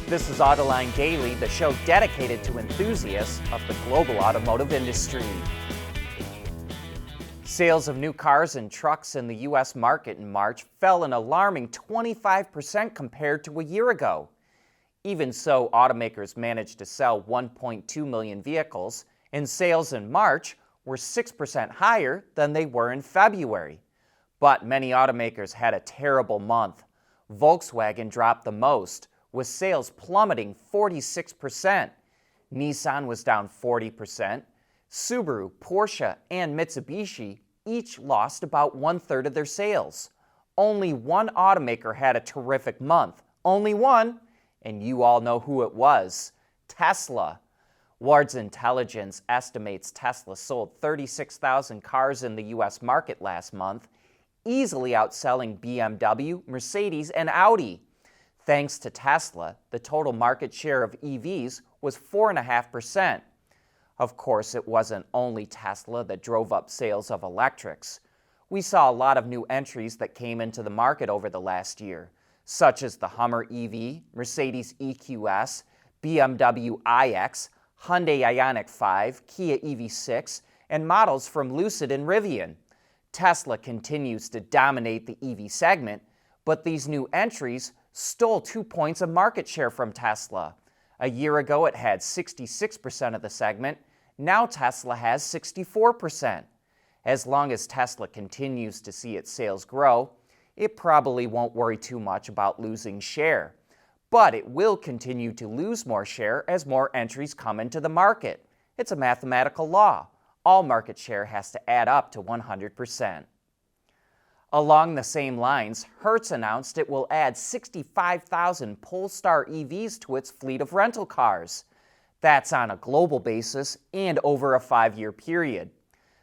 This is Autoline Daily, the show dedicated to enthusiasts of the global automotive industry. Sales of new cars and trucks in the U.S. market in March fell an alarming 25% compared to a year ago. Even so, automakers managed to sell 1.2 million vehicles, and sales in March were 6% higher than they were in February. But many automakers had a terrible month. Volkswagen dropped the most, with sales plummeting 46%. Nissan was down 40%. Subaru, Porsche, and Mitsubishi each lost about one-third of their sales. Only one automaker had a terrific month. Only one, and you all know who it was: Tesla. Wards Intelligence estimates Tesla sold 36,000 cars in the U.S. market last month, easily outselling BMW, Mercedes, and Audi. Thanks to Tesla, the total market share of EVs was 4.5%. Of course, it wasn't only Tesla that drove up sales of electrics. We saw a lot of new entries that came into the market over the last year, such as the Hummer EV, Mercedes EQS, BMW iX, Hyundai Ioniq 5, Kia EV6, and models from Lucid and Rivian. Tesla continues to dominate the EV segment, but these new entries stole 2 points of market share from Tesla. A year ago, it had 66% of the segment. Now Tesla has 64%. As long as Tesla continues to see its sales grow, it probably won't worry too much about losing share. But it will continue to lose more share as more entries come into the market. It's a mathematical law. All market share has to add up to 100%. Along the same lines, Hertz announced it will add 65,000 Polestar EVs to its fleet of rental cars. That's on a global basis and over a 5-year period.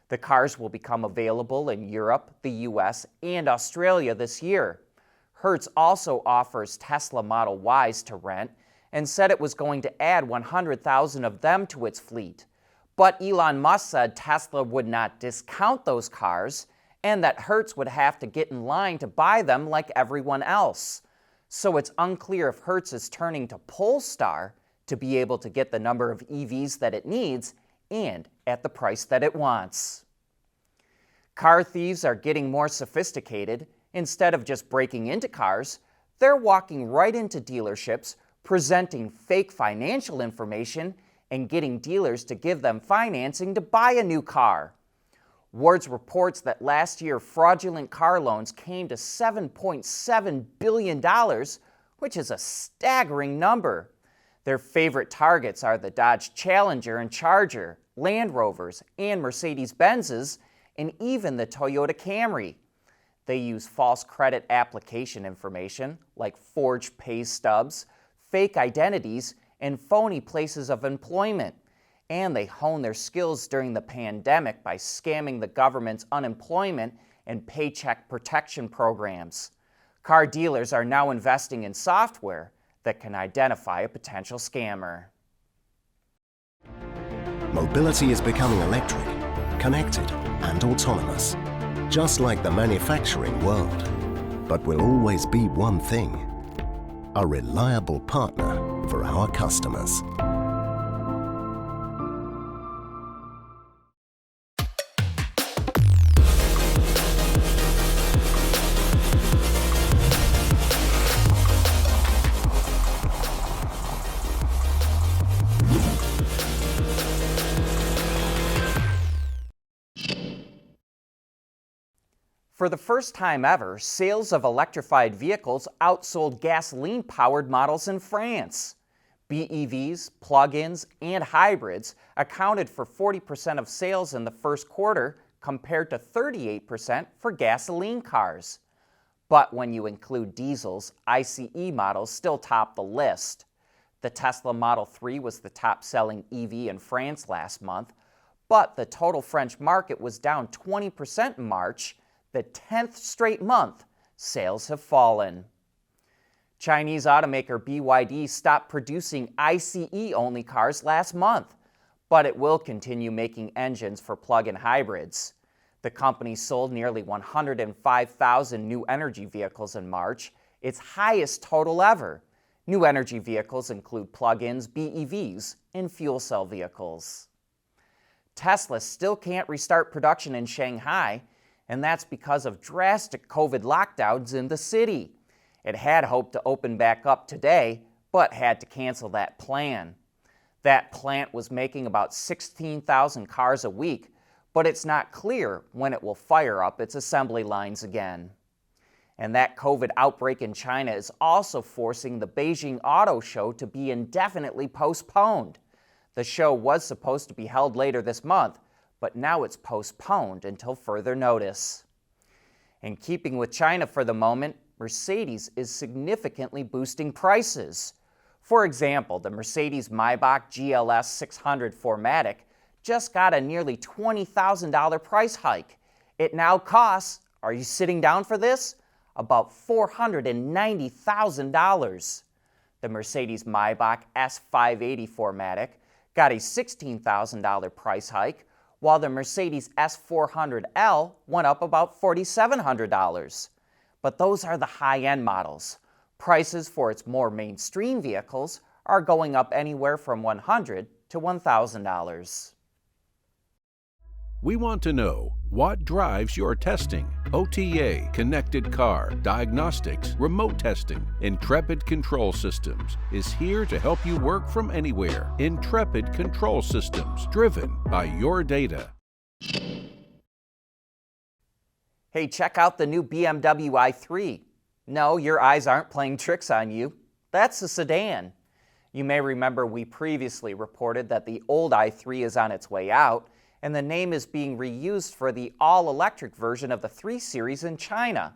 The cars will become available in Europe, the US, and Australia this year. Hertz also offers Tesla Model Ys to rent and said it was going to add 100,000 of them to its fleet. But Elon Musk said Tesla would not discount those cars and that Hertz would have to get in line to buy them like everyone else. So it's unclear if Hertz is turning to Polestar to be able to get the number of EVs that it needs and at the price that it wants. Car thieves are getting more sophisticated. Instead of just breaking into cars, they're walking right into dealerships, presenting fake financial information, and getting dealers to give them financing to buy a new car. Wards reports that last year fraudulent car loans came to $7.7 billion, which is a staggering number. Their favorite targets are the Dodge Challenger and Charger, Land Rovers, and Mercedes-Benzes, and even the Toyota Camry. They use false credit application information like forged pay stubs, fake identities, and phony places of employment. And they hone their skills during the pandemic by scamming the government's unemployment and paycheck protection programs. Car dealers are now investing in software that can identify a potential scammer. Mobility is becoming electric, connected, and autonomous, just like the manufacturing world. But will always be one thing: a reliable partner for our customers. For the first time ever, sales of electrified vehicles outsold gasoline-powered models in France. BEVs, plug-ins, and hybrids accounted for 40% of sales in the first quarter, compared to 38% for gasoline cars. But when you include diesels, ICE models still top the list. The Tesla Model 3 was the top-selling EV in France last month, but the total French market was down 20% in March. The 10th straight month, sales have fallen. Chinese automaker BYD stopped producing ICE-only cars last month, but it will continue making engines for plug-in hybrids. The company sold nearly 105,000 new energy vehicles in March, its highest total ever. New energy vehicles include plug-ins, BEVs, and fuel cell vehicles. Tesla still can't restart production in Shanghai, and that's because of drastic COVID lockdowns in the city. It had hoped to open back up today, but had to cancel that plan. That plant was making about 16,000 cars a week, but it's not clear when it will fire up its assembly lines again. And that COVID outbreak in China is also forcing the Beijing Auto Show to be indefinitely postponed. The show was supposed to be held later this month, but now it's postponed until further notice. In keeping with China for the moment, Mercedes is significantly boosting prices. For example, the Mercedes-Maybach GLS 600 4MATIC just got a nearly $20,000 price hike. It now costs, are you sitting down for this? About $490,000. The Mercedes-Maybach S580 4MATIC got a $16,000 price hike, while the Mercedes S400L went up about $4,700. But those are the high-end models. Prices for its more mainstream vehicles are going up anywhere from $100 to $1,000. We want to know what drives your testing. OTA, connected car, diagnostics, remote testing. Intrepid Control Systems is here to help you work from anywhere. Intrepid Control Systems, driven by your data. Hey, check out the new BMW i3. No, your eyes aren't playing tricks on you. That's a sedan. You may remember we previously reported that the old i3 is on its way out, and the name is being reused for the all-electric version of the 3 Series in China,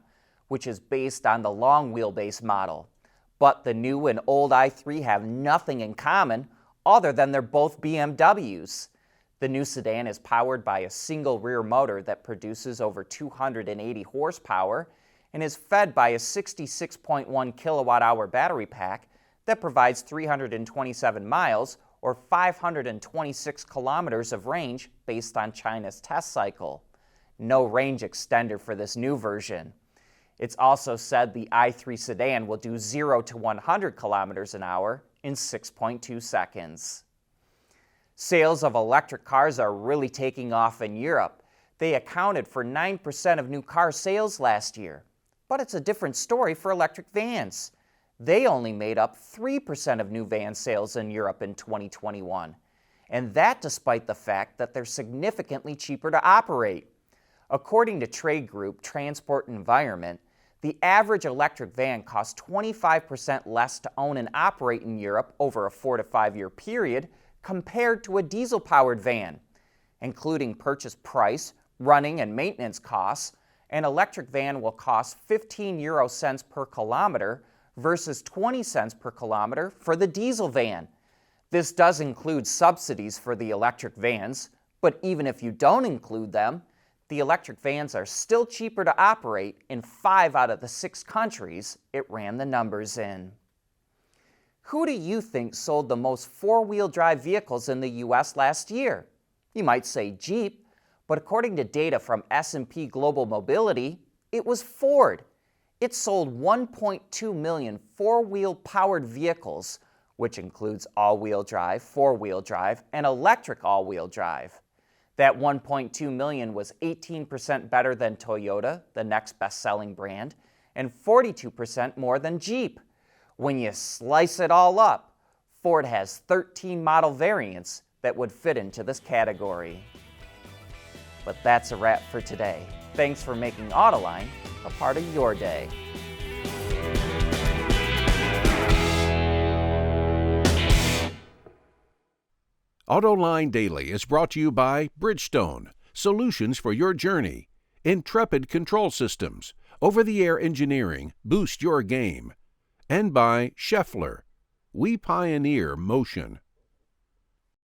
which is based on the long wheelbase model. But the new and old i3 have nothing in common other than they're both BMWs. The new sedan is powered by a single rear motor that produces over 280 horsepower and is fed by a 66.1 kilowatt-hour battery pack that provides 327 miles or 526 kilometers of range based on China's test cycle. No range extender for this new version. It's also said the i3 sedan will do 0 to 100 kilometers an hour in 6.2 seconds. Sales of electric cars are really taking off in Europe. They accounted for 9% of new car sales last year. But it's a different story for electric vans. They only made up 3% of new van sales in Europe in 2021, and that despite the fact that they're significantly cheaper to operate. According to trade group Transport Environment, the average electric van costs 25% less to own and operate in Europe over a 4 to 5 year period compared to a diesel-powered van. Including purchase price, running and maintenance costs, an electric van will cost 15 euro cents per kilometer versus 20 cents per kilometer for the diesel van. This does include subsidies for the electric vans, but even if you don't include them, the electric vans are still cheaper to operate in 5 out of the 6 countries it ran the numbers in. Who do you think sold the most 4-wheel drive vehicles in the US last year? You might say Jeep, but according to data from S&P Global Mobility, it was Ford. It sold 1.2 million 4-wheel powered vehicles, which includes all-wheel drive, 4-wheel drive, and electric all-wheel drive. That 1.2 million was 18% better than Toyota, the next best-selling brand, and 42% more than Jeep. When you slice it all up, Ford has 13 model variants that would fit into this category. But that's a wrap for today. Thanks for making Autoline a part of your day. Autoline Daily is brought to you by Bridgestone, solutions for your journey. Intrepid Control Systems, over-the-air engineering, boost your game. And by Scheffler, we pioneer motion.